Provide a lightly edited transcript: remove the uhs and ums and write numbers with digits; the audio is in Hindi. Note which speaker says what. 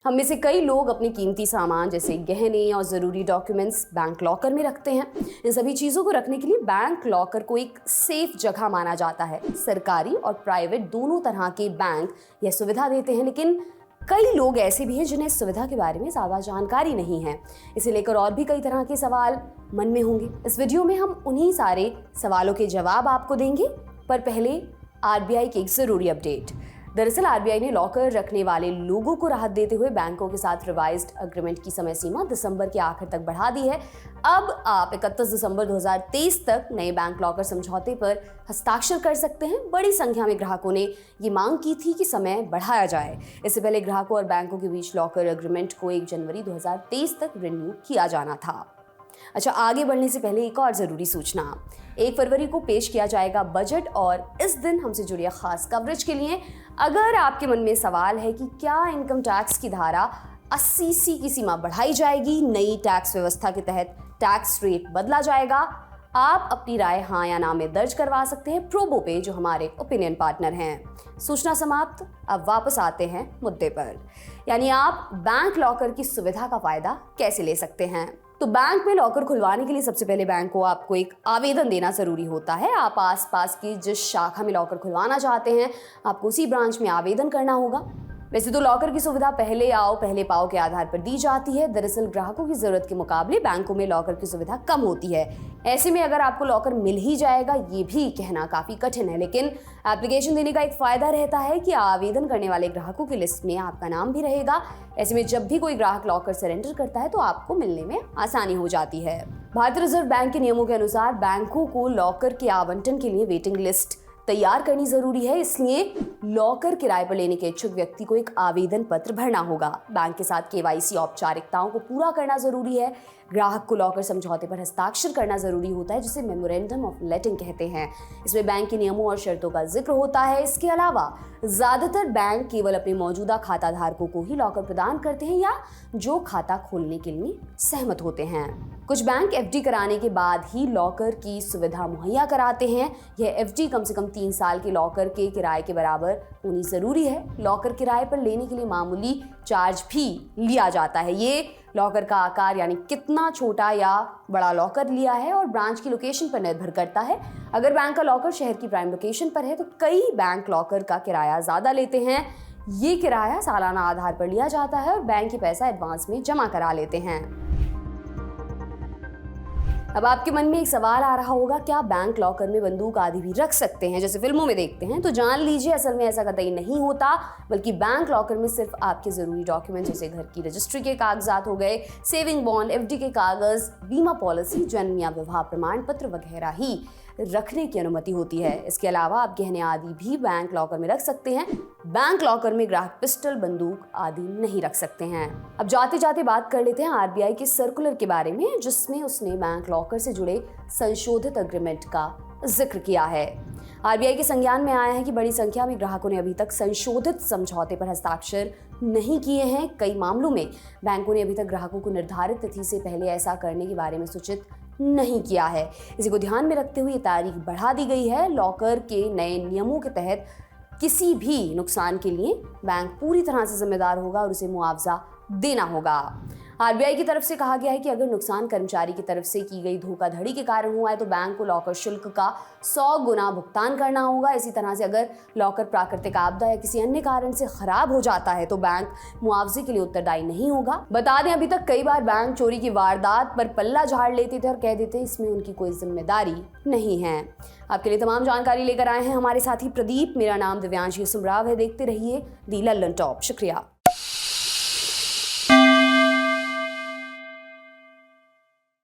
Speaker 1: हम में से कई लोग अपने कीमती सामान जैसे गहने और ज़रूरी डॉक्यूमेंट्स बैंक लॉकर में रखते हैं। इन सभी चीज़ों को रखने के लिए बैंक लॉकर को एक सेफ जगह माना जाता है। सरकारी और प्राइवेट दोनों तरह के बैंक यह सुविधा देते हैं, लेकिन कई लोग ऐसे भी हैं जिन्हें इस सुविधा के बारे में ज़्यादा जानकारी नहीं है। इसे लेकर और भी कई तरह के सवाल मन में होंगे। इस वीडियो में हम उन्हीं सारे सवालों के जवाब आपको देंगे, पर पहले आरबीआई की एक ज़रूरी अपडेट। दरअसल आरबीआई ने लॉकर रखने वाले लोगों को राहत देते हुए बैंकों के साथ रिवाइज्ड एग्रीमेंट की समय सीमा दिसंबर के आखिर तक बढ़ा दी है। अब आप 31 दिसंबर 2023 तक नए बैंक लॉकर समझौते पर हस्ताक्षर कर सकते हैं। बड़ी संख्या में ग्राहकों ने ये मांग की थी कि समय बढ़ाया जाए। इससे पहले ग्राहकों और बैंकों के बीच लॉकर एग्रीमेंट को 1 जनवरी 2023 तक रिन्यू किया जाना था। अच्छा, आगे बढ़ने से पहले एक और ज़रूरी सूचना। 1 फरवरी को पेश किया जाएगा बजट, और इस दिन हमसे जुड़ी खास कवरेज के लिए अगर आपके मन में सवाल है कि क्या इनकम टैक्स की धारा 80C की सीमा बढ़ाई जाएगी, नई टैक्स व्यवस्था के तहत टैक्स रेट बदला जाएगा, आप अपनी राय हाँ या ना में दर्ज करवा सकते हैं प्रोबो पे, जो हमारे ओपिनियन पार्टनर हैं। सूचना समाप्त। अब वापस आते हैं मुद्दे पर, यानी आप बैंक लॉकर की सुविधा का फायदा कैसे ले सकते हैं। तो बैंक में लॉकर खुलवाने के लिए सबसे पहले बैंक को आपको एक आवेदन देना जरूरी होता है। आप आसपास की जिस शाखा में लॉकर खुलवाना चाहते हैं, आपको उसी ब्रांच में आवेदन करना होगा। वैसे तो लॉकर की सुविधा पहले आओ पहले पाओ के आधार पर दी जाती है। दरअसल ग्राहकों की जरूरत के मुकाबले बैंकों में लॉकर की सुविधा कम होती है। ऐसे में अगर आपको लॉकर मिल ही जाएगा, ये भी कहना काफी कठिन है। लेकिन एप्लीकेशन देने का एक फायदा रहता है कि आवेदन करने वाले ग्राहकों की लिस्ट में आपका नाम भी रहेगा। ऐसे में जब भी कोई ग्राहक लॉकर सरेंडर करता है तो आपको मिलने में आसानी हो जाती है। भारतीय रिजर्व बैंक के नियमों के अनुसार बैंकों को लॉकर के आवंटन के लिए वेटिंग लिस्ट तैयार करनी जरूरी है। इसलिए लॉकर किराए पर लेने के इच्छुक व्यक्ति को एक आवेदन पत्र भरना होगा। बैंक के साथ केवाईसी औपचारिकताओं को पूरा करना जरूरी है। ग्राहक को लॉकर समझौते पर हस्ताक्षर करना जरूरी होता है, जिसे मेमोरेंडम ऑफ लेटिंग कहते हैं। इसमें बैंक के नियमों और शर्तों का जिक्र होता है। इसके अलावा ज्यादातर बैंक केवल अपने मौजूदा खाता धारकों को ही लॉकर प्रदान करते हैं या जो खाता खोलने के लिए सहमत होते हैं। कुछ बैंक एफडी कराने के बाद ही लॉकर की सुविधा मुहैया कराते हैं। यह एफडी कम से कम 3 साल के लॉकर के किराए के बराबर होनी जरूरी है। लॉकर किराए पर लेने के लिए मामूली चार्ज भी लिया जाता है। ये लॉकर का आकार, यानी कितना छोटा या बड़ा लॉकर लिया है, और ब्रांच की लोकेशन पर निर्भर करता है। अगर बैंक का लॉकर शहर की प्राइम लोकेशन पर है तो कई बैंक लॉकर का किराया ज़्यादा लेते हैं। ये किराया सालाना आधार पर लिया जाता है और बैंक ये पैसा एडवांस में जमा करा लेते हैं। अब आपके मन में एक सवाल आ रहा होगा, क्या बैंक लॉकर में बंदूक आदि भी रख सकते हैं जैसे फिल्मों में देखते हैं? तो जान लीजिए, असल में ऐसा कतई नहीं होता, बल्कि बैंक लॉकर में सिर्फ आपके जरूरी डॉक्यूमेंट जैसे घर की रजिस्ट्री के कागजात हो गए, सेविंग बॉन्ड, एफडी के कागज, बीमा पॉलिसी, जन्म या विवाह प्रमाण पत्र वगैरह ही रखने की अनुमति होती है। इसके अलावा आप गहने आदि भी बैंक लॉकर में रख सकते हैं। बैंक लॉकर में ग्राहक पिस्टल, बंदूक आदि नहीं रख सकते हैं। अब जाते जाते बात कर लेते हैं आरबीआई के सर्कुलर के बारे में, जिसमें उसने बैंक लॉकर से जुड़े संशोधित एग्रीमेंट का जिक्र किया है। आरबीआई के संज्ञान में आया है कि बड़ी संख्या में ग्राहकों ने अभी तक संशोधित समझौते पर हस्ताक्षर नहीं किए हैं। कई मामलों में बैंकों ने अभी तक ग्राहकों को निर्धारित तिथि से पहले ऐसा करने के बारे में सूचित नहीं किया है। इसी को ध्यान में रखते हुए ये तारीख बढ़ा दी गई है। लॉकर के नए नियमों के तहत किसी भी नुकसान के लिए बैंक पूरी तरह से जिम्मेदार होगा और उसे मुआवजा देना होगा। आरबीआई की तरफ से कहा गया है कि अगर नुकसान कर्मचारी की तरफ से की गई धोखाधड़ी के कारण हुआ है तो बैंक को लॉकर शुल्क का 100 गुना भुगतान करना होगा। इसी तरह से अगर लॉकर प्राकृतिक आपदा या किसी अन्य कारण से खराब हो जाता है तो बैंक मुआवजे के लिए उत्तरदायी नहीं होगा। बता दें, अभी तक कई बार बैंक चोरी की वारदात पर पल्ला झाड़ लेते थे और कह देते इसमें उनकी कोई जिम्मेदारी नहीं है। आपके लिए तमाम जानकारी लेकर आए हैं हमारे साथी प्रदीप। मेरा नाम दिव्यांशी सुमराव है। देखते रहिए दी लल्लन टॉप। शुक्रिया।